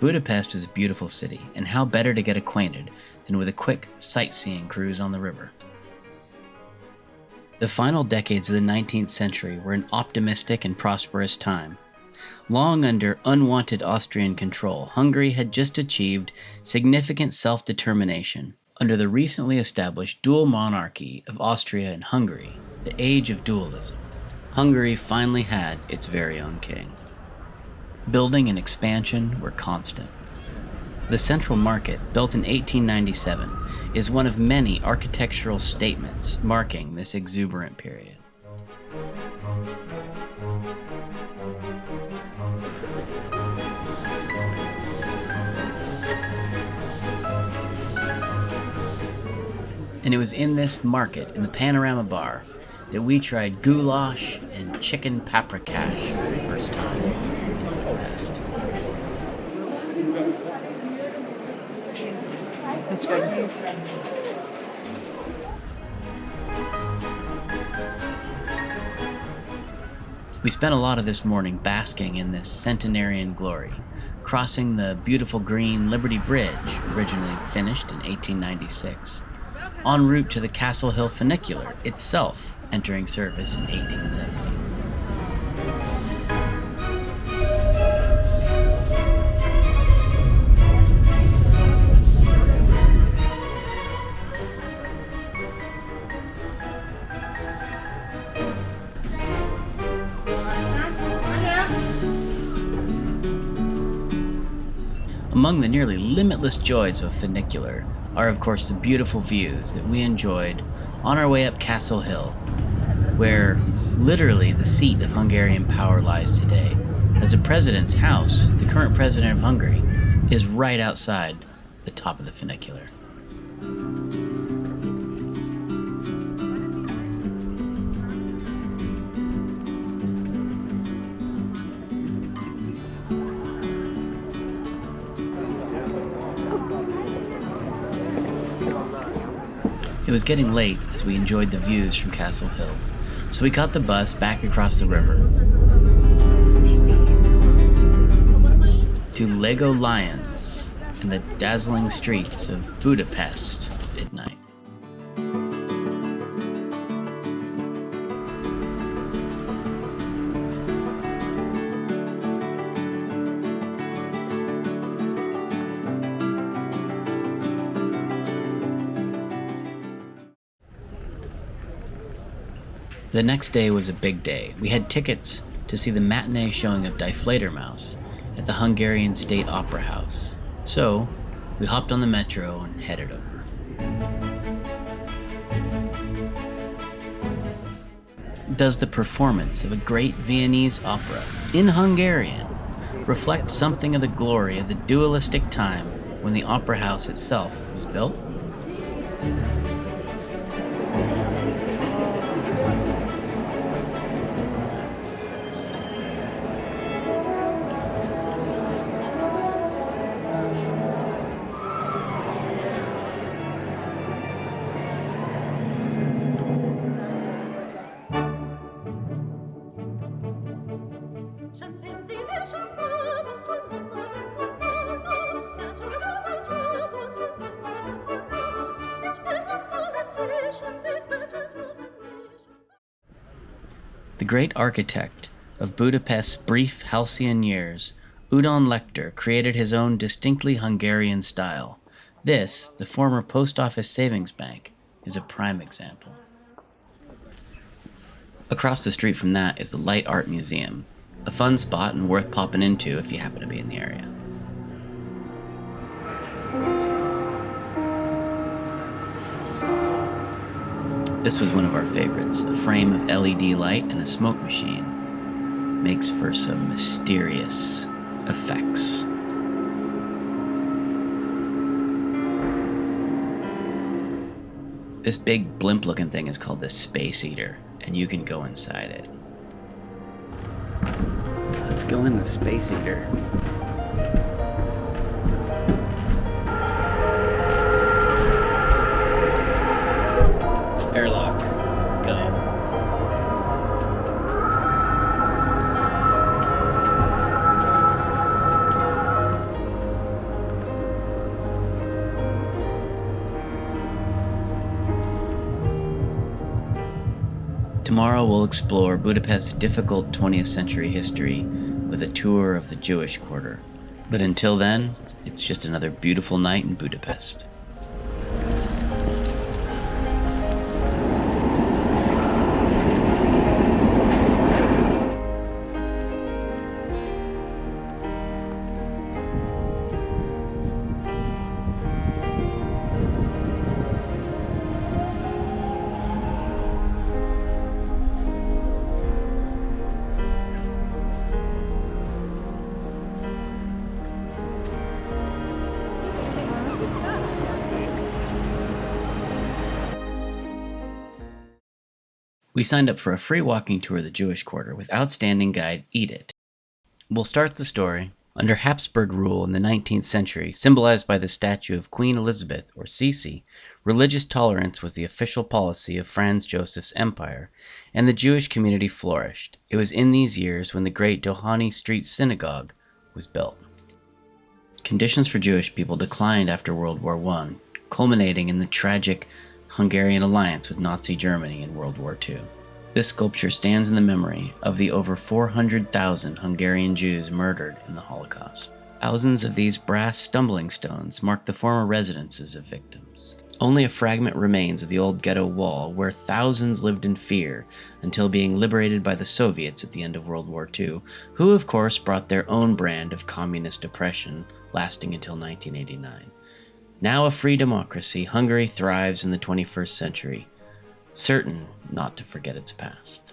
Budapest is a beautiful city, and how better to get acquainted than with a quick sightseeing cruise on the river. The final decades of the 19th century were an optimistic and prosperous time. Long under unwanted Austrian control, Hungary had just achieved significant self-determination. Under the recently established dual monarchy of Austria and Hungary, the age of dualism, Hungary finally had its very own king. Building and expansion were constant. The Central Market, built in 1897, is one of many architectural statements marking this exuberant period. And it was in this market, in the Panorama Bar, that we tried goulash and chicken paprikash for the first time in Budapest. That's good. We spent a lot of this morning basking in this centenarian glory, crossing the beautiful green Liberty Bridge, originally finished in 1896, en route to the Castle Hill funicular itself, entering service in 1870. Among the nearly limitless joys of a funicular are, of course, the beautiful views that we enjoyed on our way up Castle Hill, where literally the seat of Hungarian power lies today, as the president's house, the current president of Hungary, is right outside the top of the funicular. It was getting late as we enjoyed the views from Castle Hill, so we caught the bus back across the river to Lego Lions and the dazzling streets of Budapest at midnight. The next day was a big day. We had tickets to see the matinee showing of Die Fledermaus at the Hungarian State Opera House. So, we hopped on the metro and headed over. Does the performance of a great Viennese opera in Hungarian reflect something of the glory of the dualistic time when the opera house itself was built? The great architect of Budapest's brief halcyon years, Udon Lecter, created his own distinctly Hungarian style. This, the former post office savings bank, is a prime example. Across the street from that is the Light Art Museum, a fun spot and worth popping into if you happen to be in the area. This was one of our favorites. A frame of LED light and a smoke machine makes for some mysterious effects. This big blimp-looking thing is called the Space Eater, and you can go inside it. Let's go in the Space Eater. Airlock. Tomorrow we'll explore Budapest's difficult 20th century history with a tour of the Jewish quarter. But until then, it's just another beautiful night in Budapest. We signed up for a free walking tour of the Jewish quarter with outstanding guide Edith. We'll start the story. Under Habsburg rule in the 19th century, symbolized by the statue of Queen Elizabeth, or Sisi, religious tolerance was the official policy of Franz Joseph's empire, and the Jewish community flourished. It was in these years when the great Doheny Street Synagogue was built. Conditions for Jewish people declined after World War I, culminating in the tragic Hungarian alliance with Nazi Germany in World War II. This sculpture stands in the memory of the over 400,000 Hungarian Jews murdered in the Holocaust. Thousands of these brass stumbling stones mark the former residences of victims. Only a fragment remains of the old ghetto wall where thousands lived in fear until being liberated by the Soviets at the end of World War II, who of course brought their own brand of communist oppression lasting until 1989. Now a free democracy, Hungary thrives in the 21st century, certain not to forget its past.